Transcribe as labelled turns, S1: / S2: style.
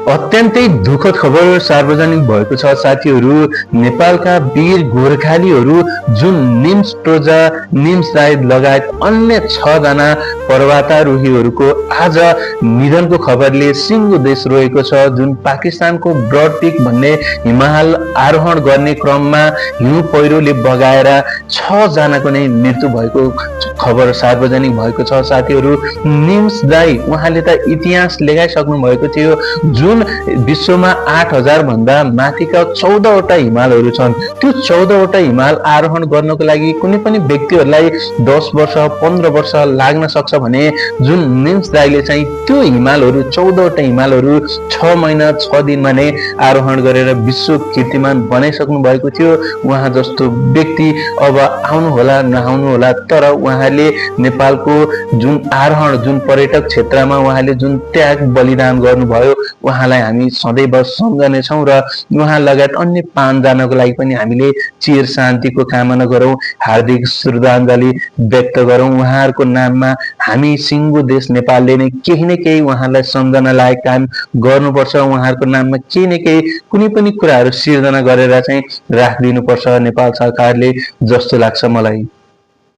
S1: अत्यन्तै दुःखद खबर सार्वजनिक भएको छ साथीहरू। नेपालका वीर गोर्खालीहरू जुन निम्स टोजा, निम्स राई लगायत अन्य 6 जना पर्वतारोहीहरूको आज निधनको खबरले सिङ्गो देश रोएको छ। जुन पाकिस्तानको ब्रड पिक भन्ने हिमाल आरोहण गर्ने क्रममा हिउँ पहिरोले बगाएर 6 जनाको नै मृत्यु भएको खबर सार्वजनिक भएको छ साथीहरू। निम्स राई उहाँले त इतिहास लेखाइसक्नु भएको थियो। जुन विश्वमा 8000 भन्दा माथिका 14वटा हिमालहरू छन्, त्यो 14वटा हिमाल आरोहण गर्नको लागि कुनै पनि व्यक्तिहरूलाई 10 वर्ष 15 वर्ष लाग्न सक्छ भने जुन निम्स राईले चाहिँ त्यो हिमालहरू 14वटा हिमालहरू 6 महिना 6 दिनमा नै आरोहण गरेर विश्व कीर्तिमान बनाइसक्नु भएको थियो। उहाँ जस्तो व्यक्ति अब आउनु होला नआउनु होला, तर उहाँले नेपालको जुन आरोहण, जुन पर्यटक क्षेत्रमा उहाँले जुन त्याग बलिदान गर्नुभयो, उहाँलाई हामी सदैव सम्झनेछौँ र उहाँ लगायत अन्य 5 जनाको लागि पनि हामीले चिर शान्तिको कामना गरौँ, हार्दिक श्रद्धाञ्जली व्यक्त गरौँ। उहाँहरूको नाममा हामी सिङ्गो देश नेपालले नै केही न केही उहाँलाई सम्झना लायक काम गर्नुपर्छ। उहाँहरूको नाममा केही न केही कुनै पनि कुराहरू सिर्जना गरेर चाहिँ राखिदिनुपर्छ नेपाल सरकारले, जस्तो लाग्छ मलाई।